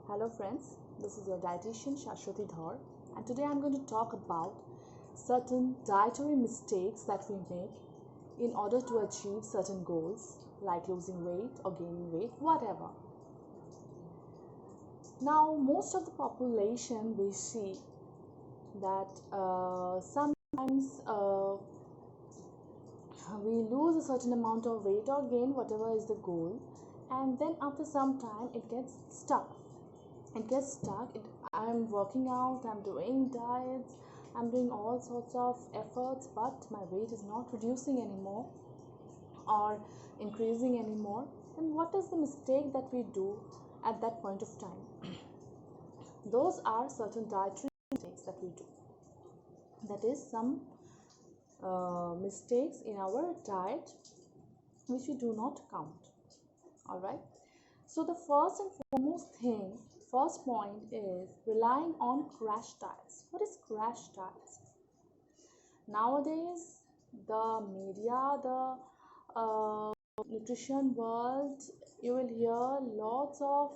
Hello friends, this is your dietitian Shashwati Dhar, and today I'm going to talk about certain dietary mistakes that we make in order to achieve certain goals like losing weight or gaining weight, whatever. Now, most of the population we see that sometimes we lose a certain amount of weight or gain whatever is the goal, and then after some time it gets stuck. I'm working out, I'm doing diets, I'm doing all sorts of efforts, but my weight is not reducing anymore or increasing anymore. Then what is the mistake that we do at that point of time? Those are certain dietary mistakes that we do. That is some mistakes in our diet which we do not count. All right. So the first and first point is relying on crash diets. What is crash diets? Nowadays, the media, the nutrition world, you will hear lots of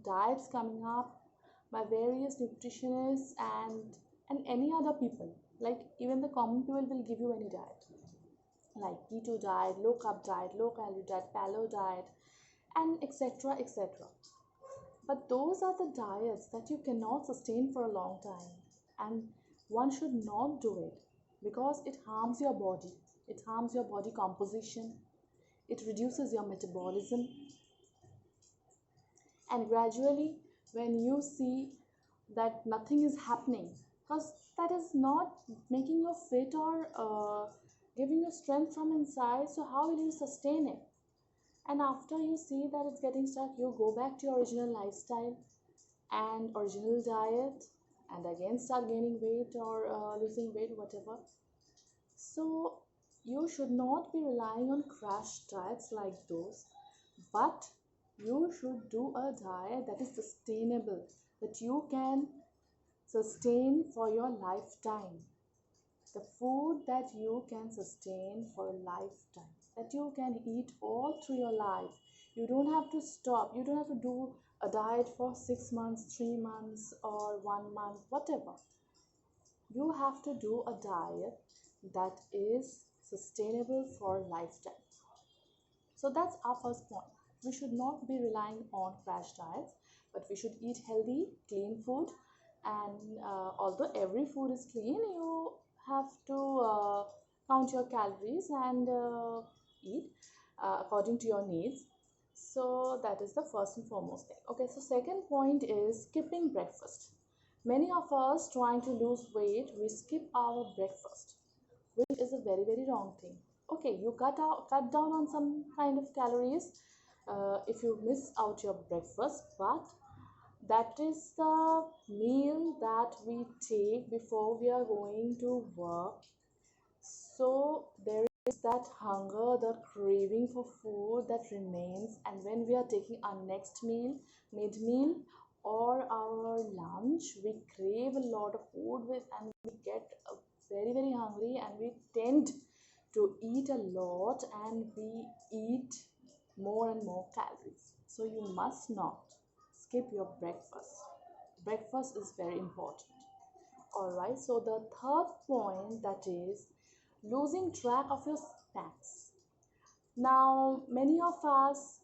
diets coming up by various nutritionists and any other people. Like even the common people will give you any diet, like keto diet, low carb diet, low calorie diet, paleo diet, and etc. etc. But those are the diets that you cannot sustain for a long time, and one should not do it because it harms your body. It harms your body composition, it reduces your metabolism, and gradually, when you see that nothing is happening, because that is not making you fit or giving you strength from inside, so how will you sustain it? And after you see that it's getting stuck, you go back to your original lifestyle and original diet and again start gaining weight or losing weight, whatever. So you should not be relying on crash diets like those, but you should do a diet that is sustainable, that you can sustain for your lifetime. The food that you can sustain for a lifetime, that you can eat all through your life. You don't have to stop, you don't have to do a diet for 6 months, 3 months, or 1 month, whatever. You have to do a diet that is sustainable for a lifetime. So that's our first point. We should not be relying on crash diets, but we should eat healthy, clean food. And although every food is clean, you have to count your calories and eat according to your needs. So that is the first and foremost thing. Okay, so second point is skipping breakfast. Many of us trying to lose weight, we skip our breakfast, which is a very wrong thing. Okay, you cut down on some kind of calories if you miss out your breakfast, but that is the meal that we take before we are going to work. So there is that hunger, the craving for food that remains, and when we are taking our next meal, mid-meal, or our lunch, we crave a lot of food with, and we get very hungry, and we tend to eat a lot, and we eat more and more calories. So you must not skip your breakfast. Breakfast is very important. All right, so the third point, that is losing track of your snacks. Now, many of us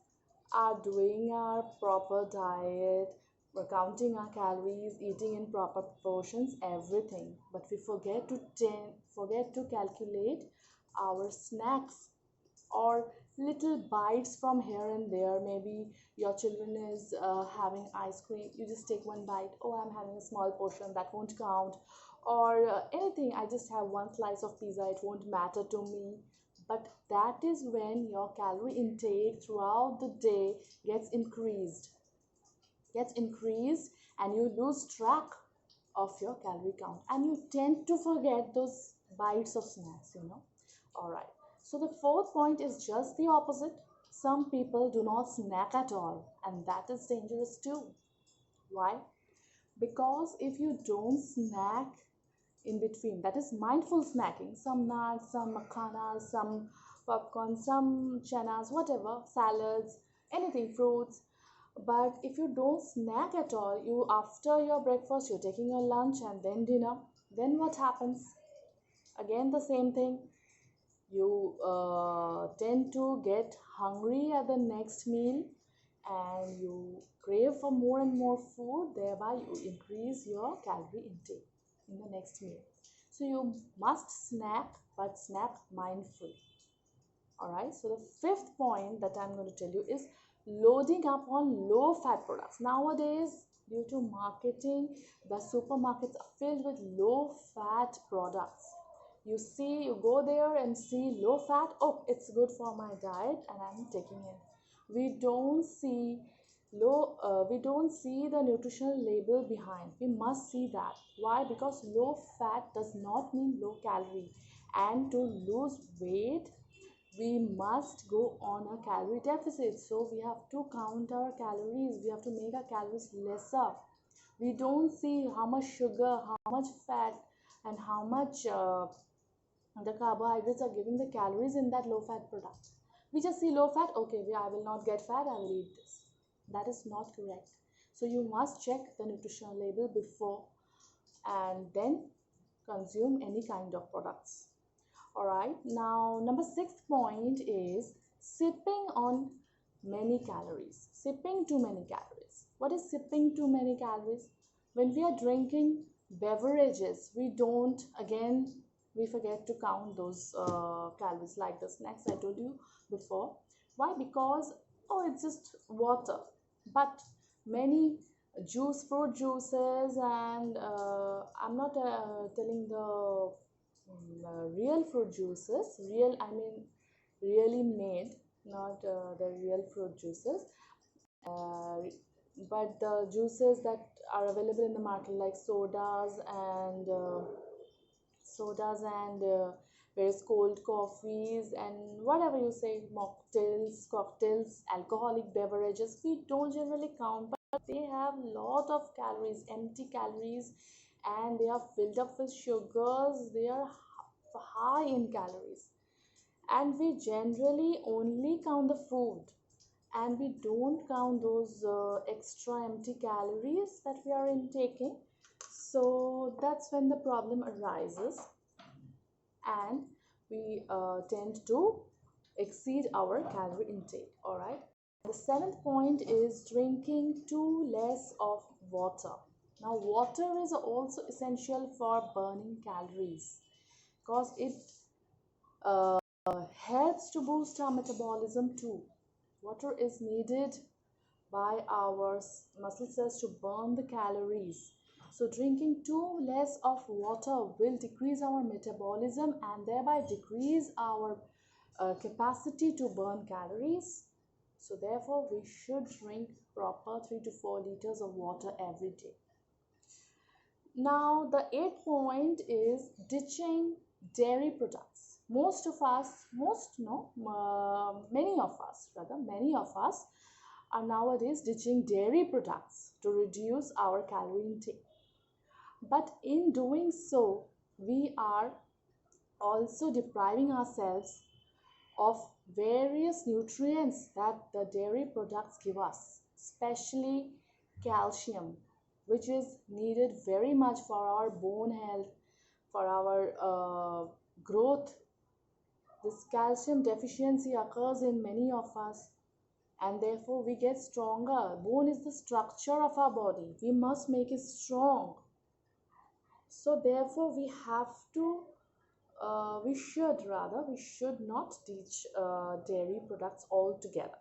are doing our proper diet, we're counting our calories, eating in proper proportions, everything, but we forget to calculate our snacks or little bites from here and there. Maybe your children is having ice cream, you just take one bite. Oh, I'm having a small portion, that won't count. Or anything, I just have one slice of pizza, it won't matter to me. But that is when your calorie intake throughout the day gets increased and you lose track of your calorie count, and you tend to forget those bites of snacks. All right, so the fourth point is just the opposite. Some people do not snack at all, and that is dangerous too. Why? Because if you don't snack in between, that is mindful snacking, some nuts, some makhanas, some popcorn, some chanas, whatever, salads, anything, fruits, But if you don't snack at all, you after your breakfast, you're taking your lunch and then dinner, then what happens? Again, the same thing. You tend to get hungry at the next meal and you crave for more and more food, thereby you increase your calorie intake in the next meal. So you must snack, but snack mindful. All right, so the fifth point that I'm going to tell you is loading up on low fat products. Nowadays, due to marketing, the supermarkets are filled with low fat products. You see, you go there and see low fat, oh, it's good for my diet and I'm taking it. We don't see we don't see the nutritional label behind. We must see that. Why? Because low fat does not mean low calorie, and to lose weight we must go on a calorie deficit. So we have to count our calories, we have to make our calories lesser. We don't see how much sugar, how much fat, and how much the carbohydrates are giving the calories in that low fat product. We just see low fat, okay, I will not get fat, I will eat this. That is not correct. So you must check the nutritional label before and then consume any kind of products. All right, now number sixth point is sipping on many calories. Sipping too many calories. What is sipping too many calories? When we are drinking beverages, we don't, again, we forget to count those calories like the snacks I told you before. Why? Because, oh, it's just water. But many fruit juices, and I'm not telling the real fruit juices, real, I mean really made, not the real fruit juices, uh, but the juices that are available in the market like sodas and various cold coffees and whatever you say, mocktails, cocktails, alcoholic beverages, we don't generally count, but they have lot of calories, empty calories, and they are filled up with sugars. They are high in calories, and we generally only count the food and we don't count those extra empty calories that we are intaking. So that's when the problem arises, and we tend to exceed our calorie intake. All right, the seventh point is drinking too less of water. Now water is also essential for burning calories because it uh, helps to boost our metabolism too. Water is needed by our muscle cells to burn the calories. So drinking too less of water will decrease our metabolism and thereby decrease our capacity to burn calories. So therefore we should drink proper 3 to 4 liters of water every day. Now the eighth point is ditching dairy products. Most of us, most no, many of us rather, many of us are nowadays ditching dairy products to reduce our calorie intake. But in doing so, we are also depriving ourselves of various nutrients that the dairy products give us, especially calcium, which is needed very much for our bone health, for our growth. This calcium deficiency occurs in many of us, and therefore we get stronger. Bone is the structure of our body, we must make it strong. So therefore we should not teach dairy products altogether.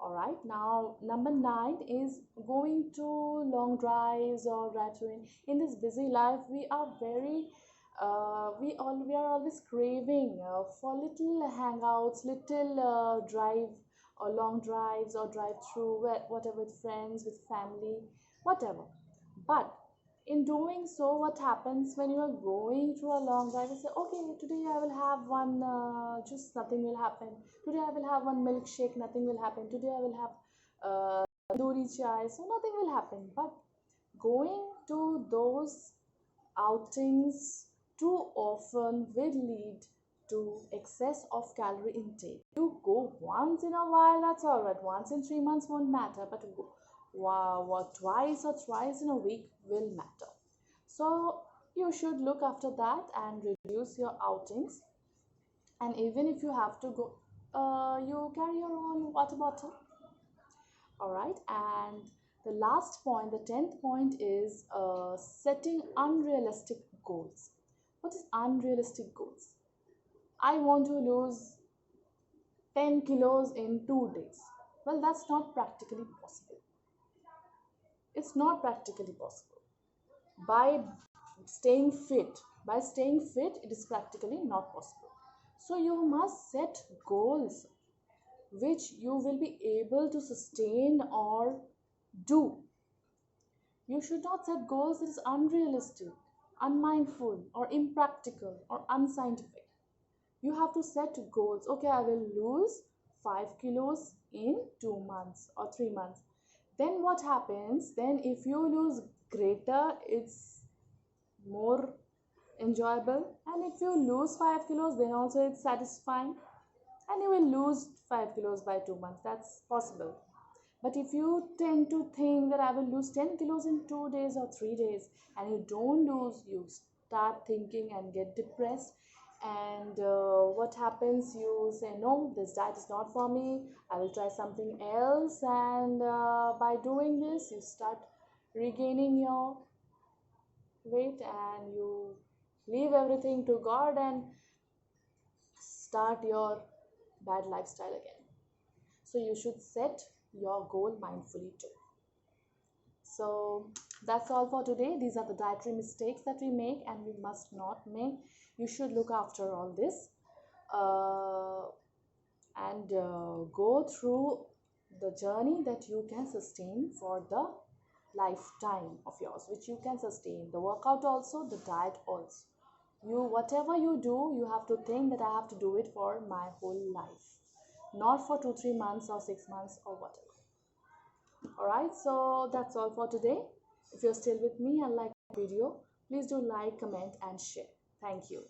All right, now number 9 is going to long drives or drive through. In this busy life, we are very we are always craving for little hangouts, little drive or long drives or drive through, whatever, with friends, with family, whatever. But in doing so, what happens when you are going through a long drive? You say, okay, today I will have one juice, nothing will happen. Today I will have one milkshake, nothing will happen. Today I will have tandoori chai, so nothing will happen. But going to those outings too often will lead to excess of calorie intake. You go once in a while, that's all right. Once in 3 months won't matter, but wow, what twice or thrice in a week will matter. So you should look after that and reduce your outings. And even if you have to go, you carry your own water bottle. All right. And the last point, the 10th point is setting unrealistic goals. What is unrealistic goals? I want to lose 10 kilos in 2 days. Well, that's not practically possible. It's not practically possible. By staying fit, it is practically not possible. So you must set goals which you will be able to sustain or do. You should not set goals that is unrealistic, unmindful, or impractical or unscientific. You have to set goals. Okay, I will lose 5 kilos in 2 months or 3 months. Then what happens? Then if you lose greater, it's more enjoyable. And if you lose 5 kilos, then also it's satisfying. And you will lose 5 kilos by 2 months. That's possible. But if you tend to think that I will lose 10 kilos in 2 days or 3 days, and you don't lose, you start thinking and get depressed. And what happens? You say, no, this diet is not for me. I will try something else. And by doing this, you start regaining your weight and you leave everything to God and start your bad lifestyle again. So you should set your goal mindfully too. So that's all for today. These are the dietary mistakes that we make and we must not make. You should look after all this uh, and go through the journey that you can sustain for the lifetime of yours, which you can sustain. The workout also, the diet also. You, whatever you do, you have to think that I have to do it for my whole life, not for 2 3 months or 6 months or whatever. All right, so that's all for today. If you're still with me and like the video, please do like, comment and share. Thank you.